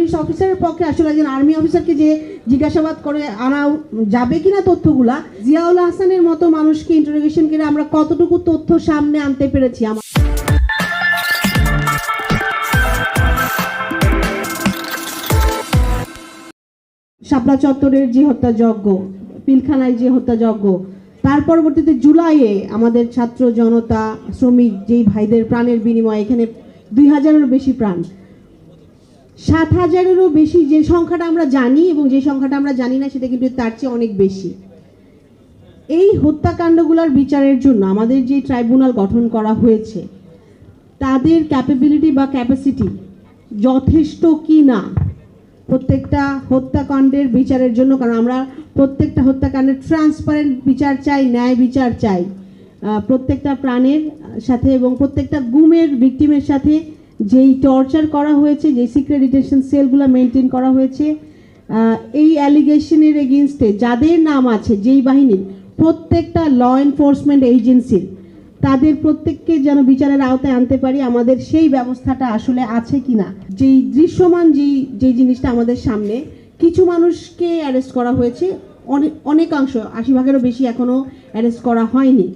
Police অফিসারের পক্ষে আসলে একজন আর্মি অফিসারকে যে জিজ্ঞাসাবাদ করে আনা যাবে কিনা তথ্যগুলা, জিয়াউল হাসানের মতো মানুষকে ইন্টারোগেশন করে আমরা কতটুকু তথ্য সামনে আনতে পেরেছি। শাপলা চত্বরের যে হত্যাযজ্ঞ, পিলখানায় যে হত্যাযজ্ঞ, তার পরবর্তীতে জুলাইয়ে আমাদের ছাত্র জনতা শ্রমিক যেই ভাইদের প্রাণের বিনিময়ে এখানে 2000-এরও বেশি প্রাণ, 7000-এরও বেশি যে সংখ্যাটা আমরা জানি এবং যে সংখ্যাটা আমরা জানি না সেটা কিন্তু তার চেয়ে অনেক বেশি। এই হত্যাকাণ্ডগুলোর বিচারের জন্য আমাদের যে ট্রাইব্যুনাল গঠন করা হয়েছে তাদের ক্যাপাবিলিটি বা ক্যাপাসিটি যথেষ্ট কি না প্রত্যেকটা হত্যাকাণ্ডের বিচারের জন্য, কারণ আমরা প্রত্যেকটা হত্যাকাণ্ডের ট্রান্সপারেন্ট বিচার চাই, ন্যায় বিচার চাই প্রত্যেকটা প্রাণের সাথে এবং প্রত্যেকটা গুমের ভিকটিমের সাথে যেই টর্চার করা হয়েছে, যে সিক্রেট ডিটেনশন সেলগুলো মেনটেন করা হয়েছে, এই অ্যালিগেশনের এগেনস্টে যাদের নাম আছে যেই বাহিনীর, প্রত্যেকটা ল এনফোর্সমেন্ট এজেন্সির, তাদের প্রত্যেককে যেন বিচারের আওতায় আনতে পারি, আমাদের সেই ব্যবস্থাটা আসলে আছে কিনা। যেই দৃশ্যমান যেই জিনিসটা আমাদের সামনে, কিছু মানুষকে অ্যারেস্ট করা হয়েছে, অনেকাংশ 80%-এরও বেশি এখনও অ্যারেস্ট করা হয়নি।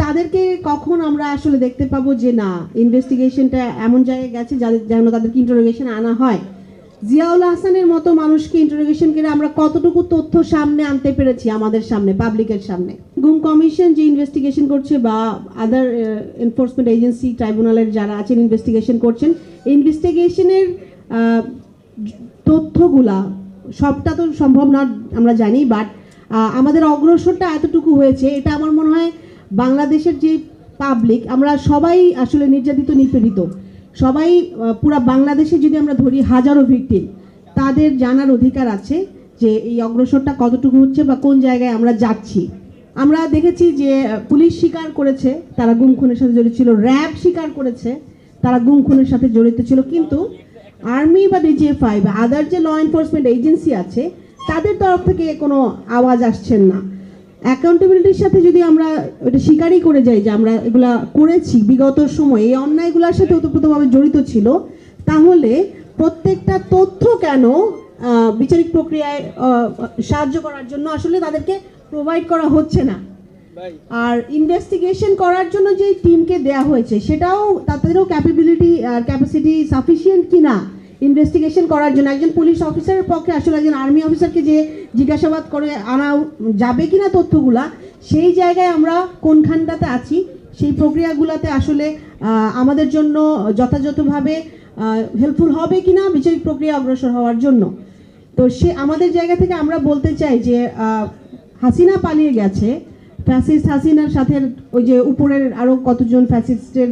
তাদেরকে কখন আমরা আসলে দেখতে পাবো যে না, ইনভেস্টিগেশনটা এমন জায়গায় গেছে যেন তাদেরকে ইন্টারোগেশনে আনা হয়। জিয়াউল হাসানের মতো মানুষকে ইন্টারোগেশন করে আমরা কতটুকু তথ্য সামনে আনতে পেরেছি আমাদের সামনে, পাবলিকের সামনে। গুম কমিশন যে ইনভেস্টিগেশন করছে বা আদার এনফোর্সমেন্ট এজেন্সি ট্রাইব্যুনালের যারা আছেন ইনভেস্টিগেশন করছেন, ইনভেস্টিগেশনের তথ্যগুলা সবটা তো সম্ভব না আমরা জানি, বাট আমাদের অগ্রসরটা এতটুকু হয়েছে, এটা আমার মনে হয় বাংলাদেশের যে পাবলিক, আমরা সবাই আসলে নির্যাতিত নিপীড়িত, সবাই পুরা বাংলাদেশে যদি আমরা ধরি হাজারো ভিকটিম, তাদের জানার অধিকার আছে যে এই অগ্রসরটা কতটুকু হচ্ছে বা কোন জায়গায় আমরা যাচ্ছি। আমরা দেখেছি যে পুলিশ স্বীকার করেছে তারা গুম খুনের সাথে জড়িত ছিল, র্যাব স্বীকার করেছে তারা গুম খুনের সাথে জড়িত ছিল, কিন্তু আর্মি বা ডিজিএফআই বা আদার যে ল এনফোর্সমেন্ট এজেন্সি আছে তাদের তরফ থেকে কোনো আওয়াজ আসছেন না। অ্যাকাউন্টেবিলিটির সাথে যদি আমরা এটা স্বীকারই করে যাই যে আমরা এগুলা করেছি বিগত সময়ে, এই অন্যায়গুলোর সাথে ওতপ্রোতভাবে জড়িত ছিল, তাহলে প্রত্যেকটা তথ্য কেন বিচারিক প্রক্রিয়ায় সাহায্য করার জন্য আসলে তাদেরকে প্রোভাইড করা হচ্ছে না? আর ইনভেস্টিগেশন করার জন্য যে টিমকে দেয়া হয়েছে সেটাও তাদেরও ক্যাপাবিলিটি আর ক্যাপাসিটি সাফিসিয়েন্ট কিনা ইনভেস্টিগেশন করার জন্য। একজন পুলিশ অফিসারের পক্ষে আসলে একজন আর্মি অফিসারকে যে জিজ্ঞাসাবাদ করে আনা যাবে কিনা তথ্যগুলা, সেই জায়গায় আমরা কোনখানটাতে আছি, সেই প্রক্রিয়াগুলোতে আসলে আমাদের জন্য যথাযথভাবে হেল্পফুল হবে কিনা বিচারিক প্রক্রিয়া অগ্রসর হওয়ার জন্য। তো আমাদের জায়গা থেকে আমরা বলতে চাই যে হাসিনা পালিয়ে গেছে, ফ্যাসিস্ট হাসিনার সাথে ওই যে উপরের আরও কতজন ফ্যাসিস্টের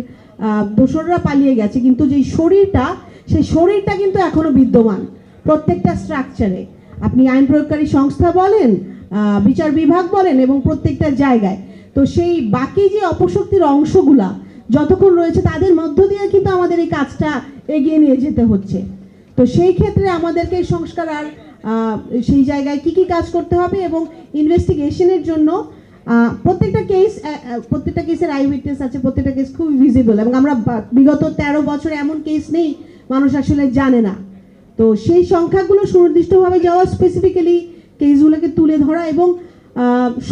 দোসররা পালিয়ে গেছে, কিন্তু যেই শরীরটা, সেই শরীরটা কিন্তু এখনো বিদ্যমান প্রত্যেকটা স্ট্রাকচারে। আপনি আইন প্রয়োগকারী সংস্থা বলেন, বিচার বিভাগ বলেন, এবং প্রত্যেকটা জায়গায়। তো সেই বাকি যে অপশক্তির অংশগুলা যতক্ষণ রয়েছে তাদের মধ্য দিয়ে কিন্তু আমাদের এই কাজটা এগিয়ে নিয়ে যেতে হচ্ছে। তো সেই ক্ষেত্রে আমাদেরকে সংস্কার আর সেই জায়গায় কি কি কাজ করতে হবে এবং ইনভেস্টিগেশনের জন্য প্রত্যেকটা কেসের আই উইটনেস আছে, প্রত্যেকটা কেস খুব ভিজিবল, এবং আমরা বিগত 13 বছরে এমন কেস নেই মানুষ আসলে জানে না। তো সেই সংখ্যাগুলো সুনির্দিষ্টভাবে যাওয়া, স্পেসিফিক্যালি কেসগুলোকে তুলে ধরা, এবং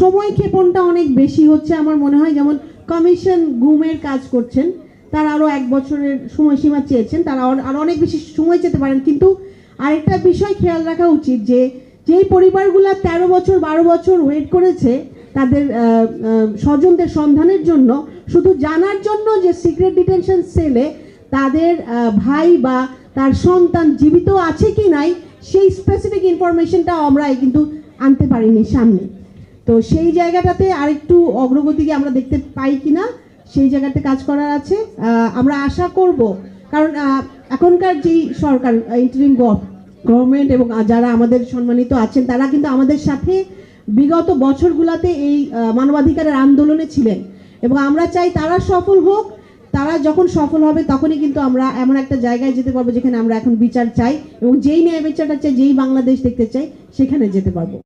সময় ক্ষেপণটা অনেক বেশি হচ্ছে আমার মনে হয়। যেমন কমিশন গুমের কাজ করছেন, তারা আরও 1 বছরের সময়সীমা চেয়েছেন, তারা আরও অনেক বেশি সময় চেতে পারেন, কিন্তু আরেকটা বিষয় খেয়াল রাখা উচিত যে যেই পরিবারগুলো 13 বছর 12 বছর ওয়েট করেছে তাদের স্বজনদের সন্ধানের জন্য, শুধু জানার জন্য যে সিক্রেট ডিটেনশন সেলে তাদের ভাই বা তার সন্তান জীবিত আছে কি নাই, সেই স্পেসিফিক ইনফরমেশনটাও আমরা কিন্তু আনতে পারিনি সামনে। তো সেই জায়গাটাতে আরেকটু অগ্রগতিকে আমরা দেখতে পাই কিনা, সেই জায়গাতে কাজ করার আছে। আমরা আশা করব, কারণ এখনকার যেই সরকার, ইন্টারিম গভর্নমেন্ট এবং যারা আমাদের সম্মানিত আছেন, তারা কিন্তু আমাদের সাথে বিগত বছরগুলোতে এই মানবাধিকারের আন্দোলনে ছিলেন, এবং আমরা চাই তারা সফল হোক। তারা যখন সফল হবে তখনই কিন্তু আমরা এমন একটা জায়গায় যেতে পারবো যেখানে আমরা এখন বিচার চাই, এবং যেই ন্যায় বিচারটা চাই, যেই বাংলাদেশ দেখতে চাই, সেখানে যেতে পারবো।